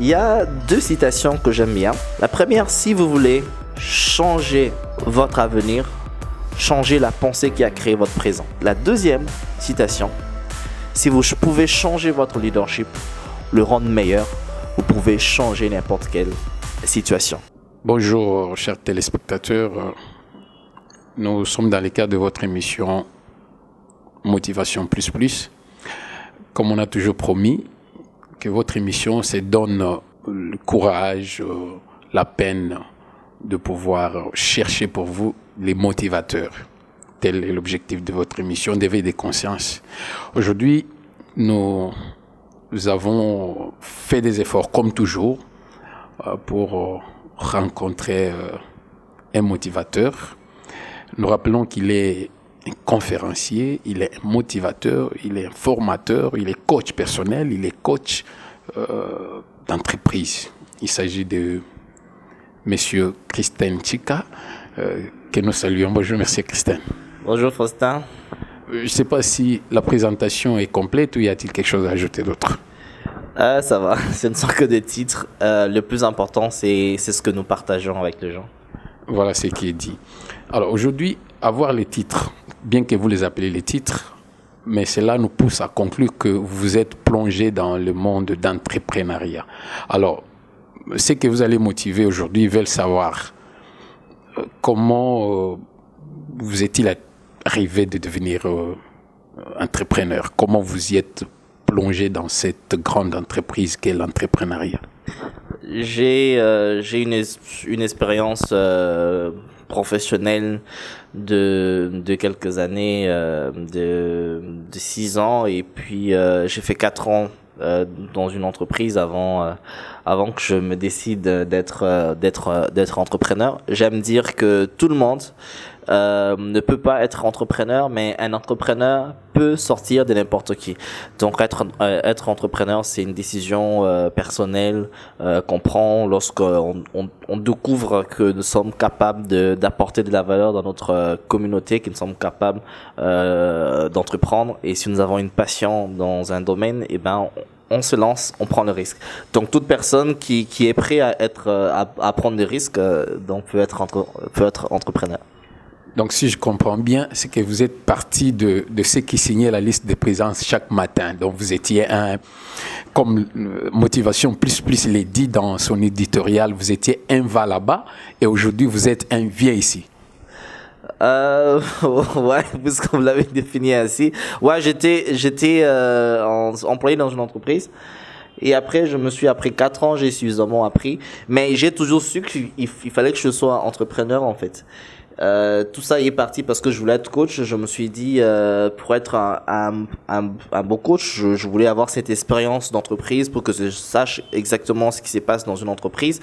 y a deux citations que j'aime bien. La première, si vous voulez changer votre avenir, changez la pensée qui a créé votre présent. La deuxième citation, si vous pouvez changer votre leadership, le rendre meilleur, vous pouvez changer n'importe quelle situation. Bonjour, chers téléspectateurs. Nous sommes dans le cadre de votre émission Motivation Plus Plus. Comme on a toujours promis, que votre émission se donne le courage, la peine de pouvoir chercher pour vous les motivateurs. Tel est l'objectif de votre émission d'éveil des consciences. Aujourd'hui, nous avons fait des efforts comme toujours pour rencontrer un motivateur. Nous rappelons qu'il est un conférencier, il est un motivateur, il est un formateur, il est coach personnel, il est coach d'entreprise. Il s'agit de Monsieur Christine Chika, que nous saluons. Bonjour, merci Christine. Bonjour Faustin. Je ne sais pas si la présentation est complète ou y a-t-il quelque chose à ajouter d'autre? Ça va, ce ne sont que des titres. Le plus important, c'est ce que nous partageons avec les gens. Voilà ce qui est dit. Alors aujourd'hui, avoir les titres, bien que vous les appelez les titres, mais cela nous pousse à conclure que vous êtes plongé dans le monde d'entrepreneuriat. Alors, ceux que vous allez motiver aujourd'hui veulent savoir comment vous est-il arrivé de devenir entrepreneur? Comment vous y êtes plongé dans cette grande entreprise qu'est l'entrepreneuriat? J'ai une expérience professionnelle de quelques années, de 6 ans, et puis j'ai fait 4 ans dans une entreprise avant que je me décide d'être entrepreneur. J'aime dire que tout le monde ne peut pas être entrepreneur, mais un entrepreneur peut sortir de n'importe qui. Donc être entrepreneur, c'est une décision personnelle qu'on prend lorsqu'on découvre que nous sommes capables d'apporter de la valeur dans notre communauté, que nous sommes capables d'entreprendre. Et si nous avons une passion dans un domaine, eh ben on se lance, on prend le risque. Donc toute personne qui est prêt à prendre des risques, donc peut être entrepreneur. Donc, si je comprends bien, c'est que vous êtes parti de ceux qui signaient la liste de présence chaque matin. Donc, vous étiez comme Motivation Plus Plus l'a dit dans son éditorial, vous étiez un va là-bas et aujourd'hui, vous êtes un viens ici. Ouais, puisque vous l'avez défini ainsi. Ouais, j'étais employé dans une entreprise. Et après, après 4 ans, j'ai suffisamment appris. Mais j'ai toujours su qu'il fallait que je sois entrepreneur, en fait. Tout ça est parti parce que je voulais être coach. Je me suis dit, pour être un bon coach, je voulais avoir cette expérience d'entreprise pour que je sache exactement ce qui se passe dans une entreprise.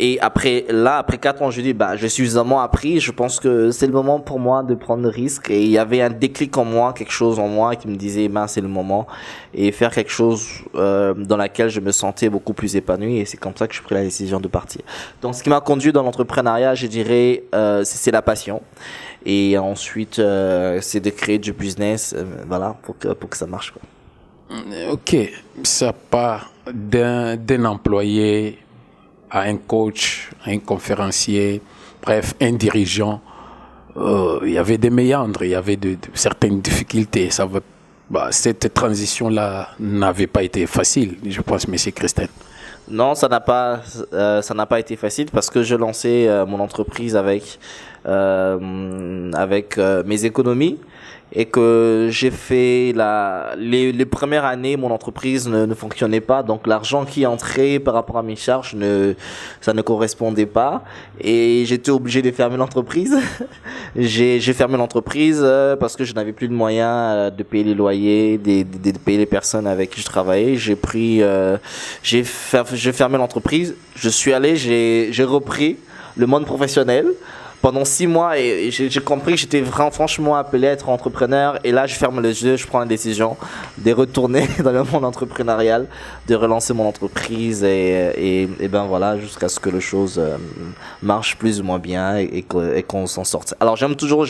Et après 4 ans, je dis, j'ai suffisamment appris. Je pense que c'est le moment pour moi de prendre le risque. Et il y avait un déclic en moi, quelque chose en moi qui me disait, c'est le moment. Et faire quelque chose dans laquelle je me sentais beaucoup plus épanoui. Et c'est comme ça que j'ai pris la décision de partir. Donc, ce qui m'a conduit dans l'entrepreneuriat, je dirais, c'est la passion. Et ensuite, c'est de créer du business, voilà, pour que ça marche, quoi. Ok, ça part d'un employé à un coach, à un conférencier, bref, un dirigeant. Il y avait des méandres, il y avait certaines difficultés. Cette transition-là n'avait pas été facile, je pense, monsieur Christine. Non, ça n'a pas été facile parce que je lançais mon entreprise avec mes économies et que j'ai fait les premières années, mon entreprise ne fonctionnait pas, donc l'argent qui entrait par rapport à mes charges ça ne correspondait pas et j'étais obligé de fermer l'entreprise. J'ai fermé l'entreprise parce que je n'avais plus de moyens de payer les loyers, de payer les personnes avec qui je travaillais. J'ai fermé l'entreprise. Je suis allé, j'ai repris le monde professionnel pendant 6 mois et j'ai compris que j'étais franchement appelé à être entrepreneur. Et là, je ferme les yeux, je prends la décision de retourner dans le monde entrepreneurial, de relancer mon entreprise et ben voilà, jusqu'à ce que les choses marchent plus ou moins bien et qu'on s'en sorte. Alors j'aime toujours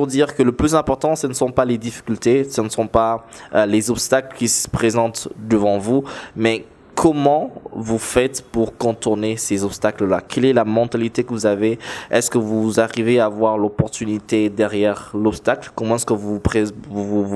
dire que le plus important, ce ne sont pas les difficultés, ce ne sont pas les obstacles qui se présentent devant vous, mais comment vous faites pour contourner ces obstacles-là? Quelle est la mentalité que vous avez? Est-ce que vous arrivez à voir l'opportunité derrière l'obstacle? Comment est-ce que vous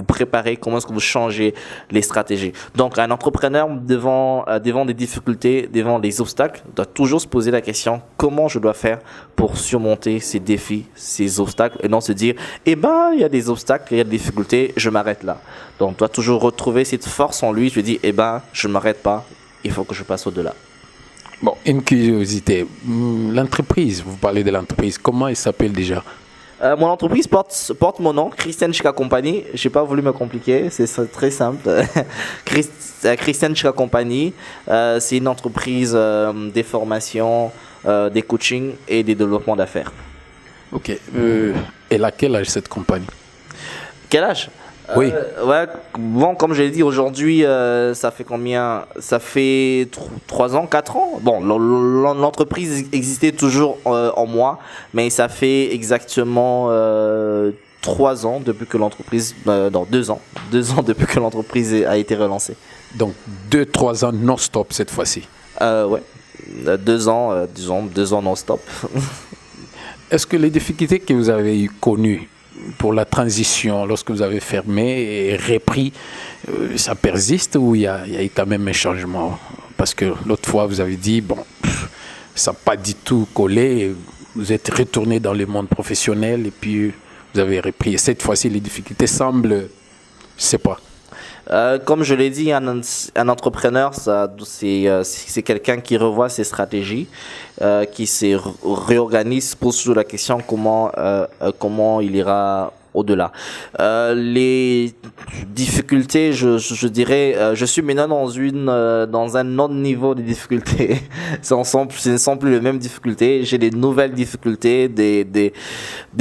préparez? Comment est-ce que vous changez les stratégies? Donc, un entrepreneur devant des difficultés, devant des obstacles, doit toujours se poser la question, comment je dois faire pour surmonter ces défis, ces obstacles, et non se dire, eh ben, il y a des obstacles, il y a des difficultés, je m'arrête là. Donc, doit toujours retrouver cette force en lui. Je dis, eh ben, je m'arrête pas. Il faut que je passe au-delà. Bon, une curiosité. L'entreprise, vous parlez de l'entreprise, comment elle s'appelle déjà? Mon entreprise porte mon nom, Christian Chika Company. J'ai pas voulu me compliquer, c'est très simple. Christian Chika Company, c'est une entreprise des formations, des coachings et des développements d'affaires. Ok. Et à quel âge cette compagnie? Quel âge? Oui. Ouais, bon, comme je l'ai dit, aujourd'hui, ça fait combien? Ça fait 3 ans, 4 ans. Bon, l'entreprise existait toujours en moi, mais ça fait exactement 3 ans depuis que l'entreprise, non, 2 ans. 2 ans depuis que l'entreprise a été relancée. Donc, 2-3 ans non-stop cette fois-ci. Ouais, 2 ans, disons, 2 ans non-stop. Est-ce que les difficultés que vous avez connues pour la transition, lorsque vous avez fermé et repris, ça persiste ou il y a eu quand même un changement? Parce que l'autre fois, vous avez dit, bon, ça n'a pas du tout collé, vous êtes retourné dans le monde professionnel et puis vous avez repris. Et cette fois-ci, les difficultés semblent, je ne sais pas. Comme je l'ai dit, un entrepreneur, c'est quelqu'un qui revoit ses stratégies, qui se réorganise, pose toujours la question comment il ira au-delà. Les difficultés, je dirais, je suis maintenant dans un autre niveau de difficultés. Ce ne sont plus les mêmes difficultés. J'ai des nouvelles difficultés, des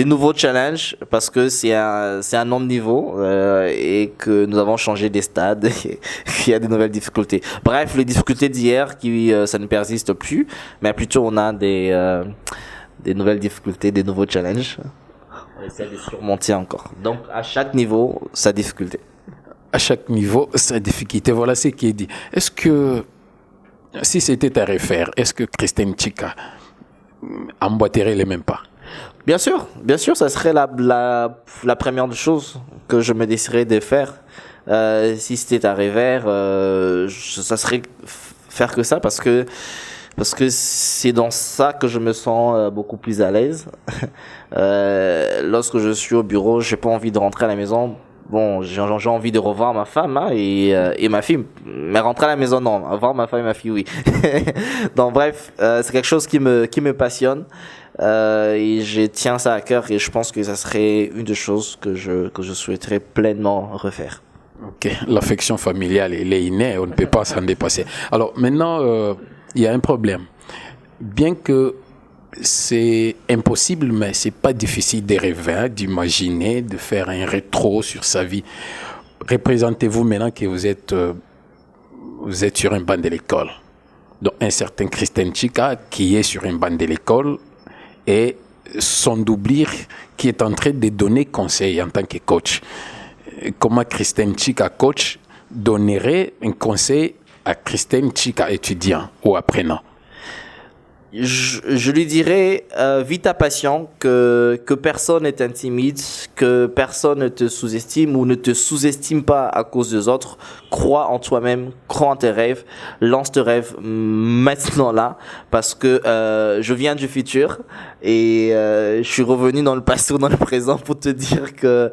nouveaux challenges parce que c'est un autre niveau et que nous avons changé des stades et qu'il y a des nouvelles difficultés. Bref, les difficultés d'hier ça ne persiste plus, mais plutôt on a des nouvelles difficultés, des nouveaux challenges. On essaie de surmonter encore. Donc, à chaque niveau, sa difficulté. À chaque niveau, sa difficulté. Voilà ce qui est dit. Est-ce que, si c'était à refaire, est-ce que Christian Chika emboîterait les mêmes pas? Bien sûr, ça serait la première des choses que je me déciderais de faire. Si c'était à refaire, ça serait faire que ça parce que c'est dans ça que je me sens beaucoup plus à l'aise. Lorsque je suis au bureau, j'ai pas envie de rentrer à la maison. Bon, j'ai envie de revoir ma femme et ma fille. Mais rentrer à la maison, non. Voir ma femme et ma fille, oui. Donc bref, c'est quelque chose qui me passionne. Et je tiens ça à cœur et je pense que ça serait une des choses que je souhaiterais pleinement refaire. Ok, l'affection familiale, elle est innée, on ne peut pas s'en dépasser. Alors maintenant, il y a un problème. Bien que c'est impossible, mais c'est pas difficile de rêver, hein, d'imaginer, de faire un rétro sur sa vie. Représentez-vous maintenant que vous êtes sur un banc de l'école. Donc un certain Christian Chika qui est sur un banc de l'école et son doublure qui est en train de donner conseil en tant que coach. Comment Christian Chika coach donnerait un conseil à Christian Chika étudiant ou apprenant? Je lui dirais, vis ta passion, que personne n'est intimide, que personne ne te sous-estime ou ne te sous-estime pas à cause des autres. Crois en toi-même, crois en tes rêves, lance tes rêves maintenant là, parce que je viens du futur et je suis revenu dans le passé ou dans le présent pour te dire que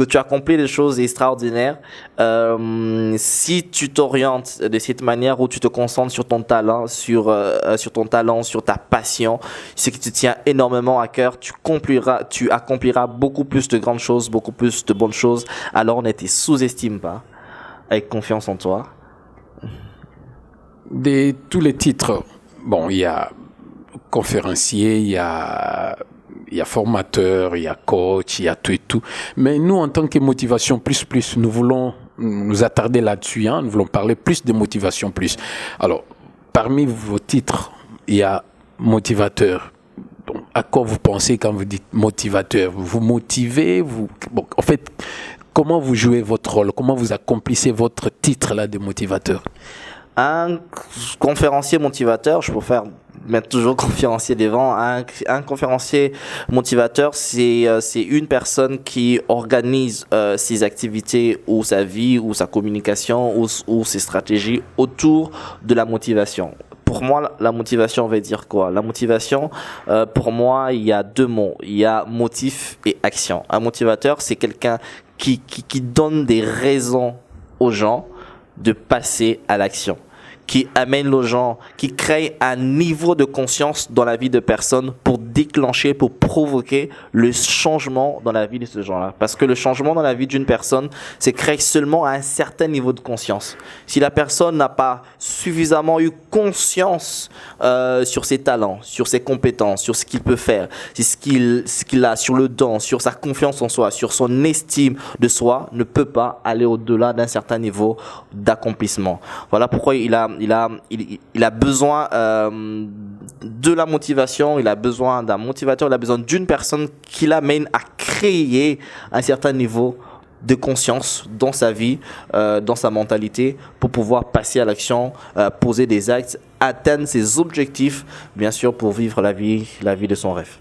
tu accomplis des choses extraordinaires. Si tu t'orientes de cette manière où tu te concentres sur ton talent, sur ta passion, ce qui te tient énormément à cœur, tu accompliras beaucoup plus de grandes choses, beaucoup plus de bonnes choses. Alors ne te sous-estime pas, avec confiance en toi. De tous les titres, bon, il y a conférencier, il y a formateur, il y a coach, il y a tout et tout. Mais nous, en tant que Motivation Plus, nous voulons nous attarder là-dessus, hein, nous voulons parler plus de Motivation Plus. Alors, parmi vos titres, il y a motivateur. Donc, à quoi vous pensez quand vous dites motivateur? Vous motivez, en fait, comment vous jouez votre rôle? Comment vous accomplissez votre titre là de motivateur? Un conférencier motivateur, je préfère mettre toujours conférencier devant, un conférencier motivateur, c'est une personne qui organise ses activités ou sa vie ou sa communication ou ses stratégies autour de la motivation. Pour moi, la motivation veut dire quoi? La motivation, pour moi, il y a deux mots. Il y a motif et action. Un motivateur, c'est quelqu'un qui donne des raisons aux gens de passer à l'action, qui amène les gens, qui crée un niveau de conscience dans la vie de personnes pour déclencher, pour provoquer le changement dans la vie de ce genre-là. Parce que le changement dans la vie d'une personne, c'est créé seulement à un certain niveau de conscience. Si la personne n'a pas suffisamment eu conscience sur ses talents, sur ses compétences, sur ce qu'il peut faire, sur ce qu'il a, sur le don, sur sa confiance en soi, sur son estime de soi, ne peut pas aller au-delà d'un certain niveau d'accomplissement. Voilà pourquoi il a besoin de la motivation, il a besoin d'un motivateur, il a besoin d'une personne qui l'amène à créer un certain niveau de conscience dans sa vie, dans sa mentalité, pour pouvoir passer à l'action, poser des actes, atteindre ses objectifs, bien sûr, pour vivre la vie de son rêve.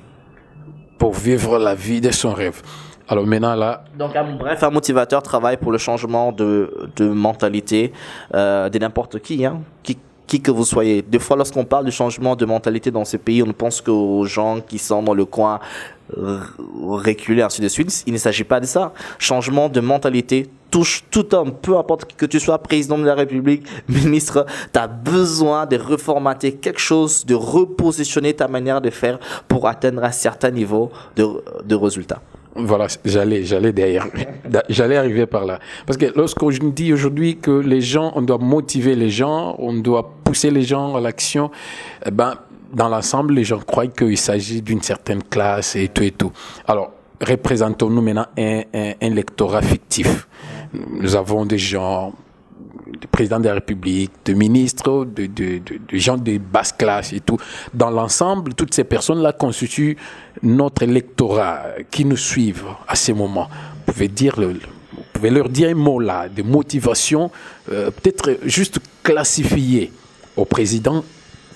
Pour vivre la vie de son rêve. Alors maintenant là... Donc un motivateur travaille pour le changement de mentalité de n'importe qui, hein, qui que vous soyez. Des fois, lorsqu'on parle du changement de mentalité dans ce pays, on pense qu'aux gens qui sont dans le coin reculés, ainsi de suite. Il ne s'agit pas de ça. Changement de mentalité touche tout homme, peu importe que tu sois président de la République, ministre, tu as besoin de reformater quelque chose, de repositionner ta manière de faire pour atteindre un certain niveau de résultat. Voilà, j'allais derrière. J'allais arriver par là. Parce que lorsqu'on dit aujourd'hui que les gens, on doit motiver les gens, on doit pousser les gens à l'action, dans l'ensemble, les gens croient qu'il s'agit d'une certaine classe et tout et tout. Alors, représentons-nous maintenant un lectorat fictif. Nous avons des gens, des présidents de la République, des ministres, de gens de basse classe et tout. Dans l'ensemble, toutes ces personnes-là constituent notre électorat qui nous suivent à ces moments. Vous pouvez leur dire un mot là, de motivation, peut-être juste classifié. Au président,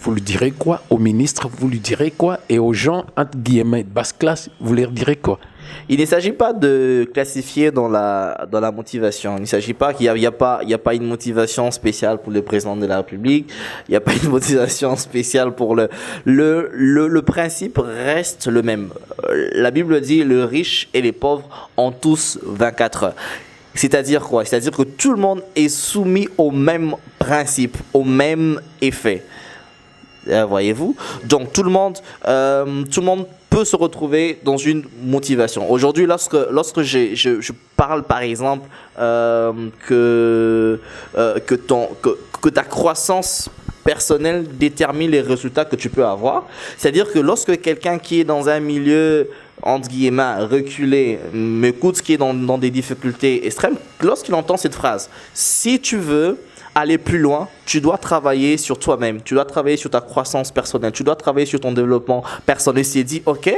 vous lui direz quoi? Au ministre, vous lui direz quoi? Et aux gens, entre guillemets, de basse classe, vous leur direz quoi? Il ne s'agit pas de classifier dans la motivation. Il ne s'agit pas qu'il y a pas une motivation spéciale pour le président de la République. Il n'y a pas une motivation spéciale pour le principe reste le même. La Bible dit le riche et les pauvres ont tous 24 heures. C'est-à-dire quoi? C'est-à-dire que tout le monde est soumis au même principe, au même effet. Voyez-vous? Donc tout le monde peut se retrouver dans une motivation. Aujourd'hui, lorsque je parle par exemple que ta croissance personnelle détermine les résultats que tu peux avoir, c'est-à-dire que lorsque quelqu'un qui est dans un milieu entre guillemets reculé m'écoute, qui est dans des difficultés extrêmes, lorsqu'il entend cette phrase, si tu veux aller plus loin, tu dois travailler sur toi-même, tu dois travailler sur ta croissance personnelle, tu dois travailler sur ton développement personnel. C'est dit, ok,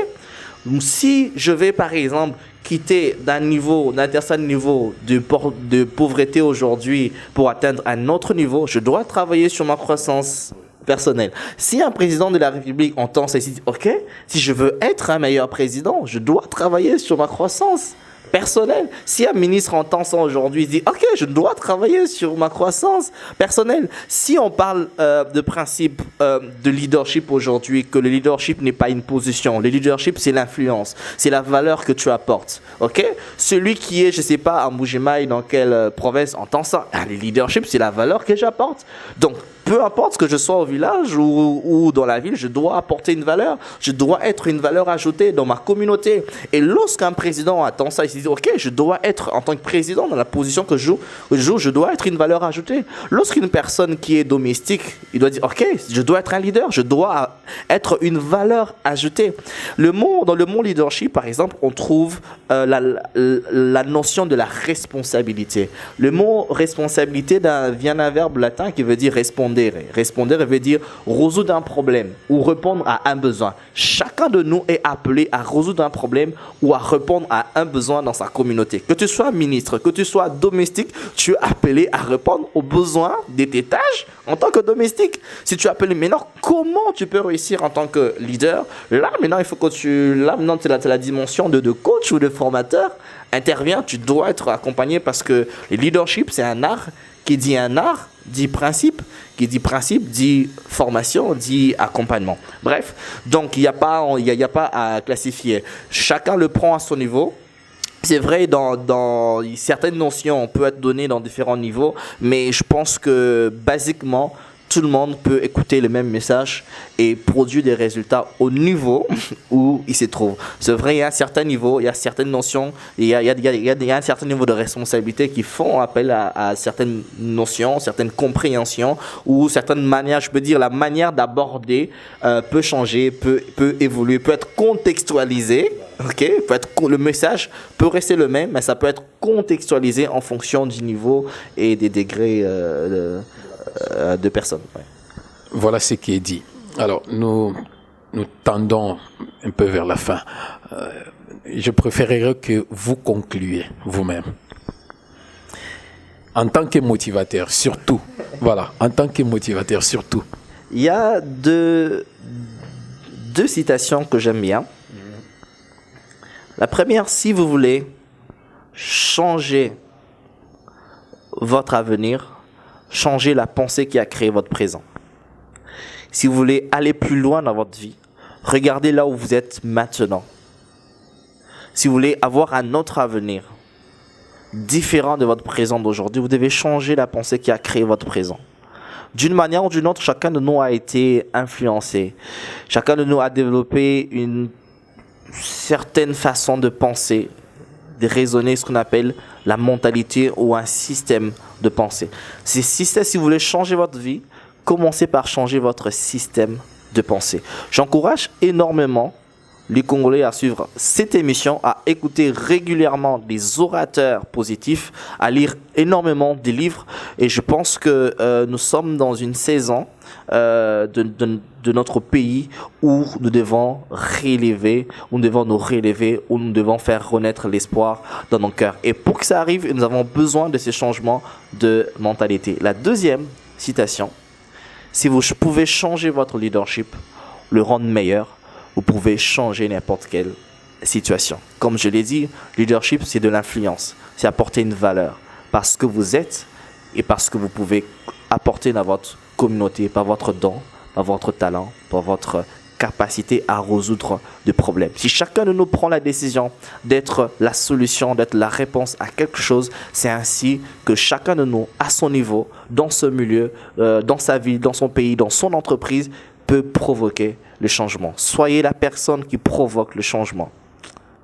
si je vais par exemple quitter d'un certain niveau de pauvreté aujourd'hui pour atteindre un autre niveau, je dois travailler sur ma croissance personnelle. Si un président de la République entend ça, il se dit, ok, si je veux être un meilleur président, je dois travailler sur ma croissance personnel. Si un ministre entend ça aujourd'hui, il dit ok, je dois travailler sur ma croissance personnelle. Si on parle de principe de leadership aujourd'hui, que le leadership n'est pas une position, le leadership c'est l'influence, c'est la valeur que tu apportes. Ok, celui qui est, je sais pas, à Mbujimaï, dans quelle province entend ça, le leadership c'est la valeur que j'apporte. Donc peu importe que je sois au village ou dans la ville, je dois apporter une valeur. Je dois être une valeur ajoutée dans ma communauté. Et lorsqu'un président attend ça, il se dit, ok, je dois être, en tant que président, dans la position que je joue, je dois être une valeur ajoutée. Lorsqu'une personne qui est domestique, il doit dire, ok, je dois être un leader, je dois être une valeur ajoutée. Dans le mot leadership, par exemple, on trouve la notion de la responsabilité. Le mot responsabilité vient d'un verbe latin qui veut dire répondre. respondere. Respondere veut dire résoudre un problème ou répondre à un besoin. Chacun de nous est appelé à résoudre un problème ou à répondre à un besoin dans sa communauté. Que tu sois ministre, que tu sois domestique, tu es appelé à répondre aux besoins de tes tâches en tant que domestique. Si tu es appelé maintenant, comment tu peux réussir en tant que leader? Là, maintenant, il faut que maintenant, tu as la dimension de coach ou de formateur. Intervient, tu dois être accompagné parce que le leadership, c'est un art. Qui dit un art, dit principe. Qui dit principe, dit formation, dit accompagnement. Bref, donc il n'y a pas à classifier. Chacun le prend à son niveau. C'est vrai, dans certaines notions, on peut être donné dans différents niveaux, mais je pense que, basiquement, tout le monde peut écouter le même message et produire des résultats au niveau où il se trouve. C'est vrai, il y a un certain niveau, il y a certaines notions, il y a un certain niveau de responsabilité qui font appel à certaines notions, certaines compréhensions ou certaines manières, je peux dire, la manière d'aborder peut changer, peut évoluer, peut être contextualisé. Okay? Le message peut rester le même, mais ça peut être contextualisé en fonction du niveau et des degrés de personnes. Ouais. Voilà ce qui est dit. Alors, nous tendons un peu vers la fin. Je préférerais que vous concluiez vous-même. En tant que motivateur, surtout. Voilà, en tant que motivateur, surtout. Il y a deux citations que j'aime bien. La première, si vous voulez changer votre avenir, changer la pensée qui a créé votre présent. Si vous voulez aller plus loin dans votre vie, regardez là où vous êtes maintenant. Si vous voulez avoir un autre avenir, différent de votre présent d'aujourd'hui, vous devez changer la pensée qui a créé votre présent. D'une manière ou d'une autre, chacun de nous a été influencé. Chacun de nous a développé une certaine façon de penser, de raisonner, ce qu'on appelle la mentalité ou un système de pensée. Si vous voulez changer votre vie, commencez par changer votre système de pensée. J'encourage énormément les Congolais à suivre cette émission, à écouter régulièrement des orateurs positifs, à lire énormément des livres. Et je pense que nous sommes dans une saison de notre pays où nous devons nous relever, où nous devons faire renaître l'espoir dans nos cœurs. Et pour que ça arrive, nous avons besoin de ces changements de mentalité. La deuxième citation, si vous pouvez changer votre leadership, le rendre meilleur, vous pouvez changer n'importe quelle situation. Comme je l'ai dit, leadership, c'est de l'influence. C'est apporter une valeur parce que vous êtes et parce que vous pouvez apporter dans votre communauté, par votre don, par votre talent, par votre capacité à résoudre des problèmes. Si chacun de nous prend la décision d'être la solution, d'être la réponse à quelque chose, c'est ainsi que chacun de nous, à son niveau, dans ce milieu, dans sa vie, dans son pays, dans son entreprise, peut provoquer le changement. Soyez la personne qui provoque le changement.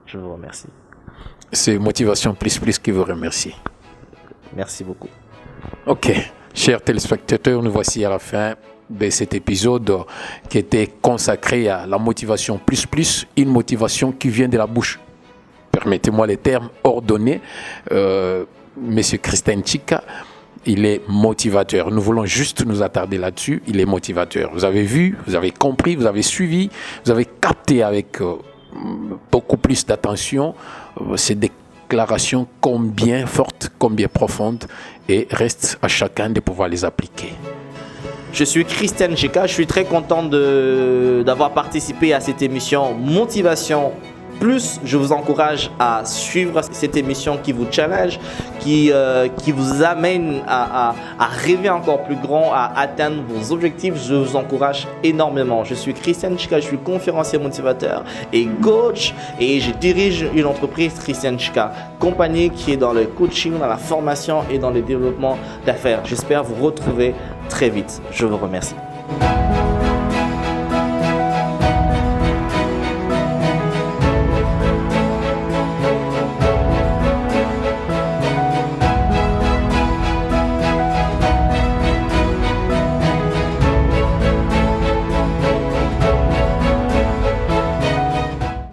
Je vous remercie. C'est Motivation Plus Plus qui vous remercie. Merci beaucoup. Ok, chers téléspectateurs, nous voici à la fin de cet épisode qui était consacré à la motivation plus plus, une motivation qui vient de la bouche. Permettez-moi les termes ordonnés. Monsieur Christian Chika, il est motivateur. Nous voulons juste nous attarder là-dessus. Il est motivateur. Vous avez vu, vous avez compris, vous avez suivi, vous avez capté avec beaucoup plus d'attention ces déclarations combien fortes, combien profondes, et reste à chacun de pouvoir les appliquer. Je suis Christian Chika, je suis très content d'avoir participé à cette émission Motivation Plus. Je vous encourage à suivre cette émission qui vous challenge, qui vous amène à rêver encore plus grand, à atteindre vos objectifs. Je vous encourage énormément. Je suis Christian Chika, je suis conférencier motivateur et coach, et je dirige une entreprise, Christian Chika, compagnie qui est dans le coaching, dans la formation et dans le développement d'affaires. J'espère vous retrouver très vite. Je vous remercie.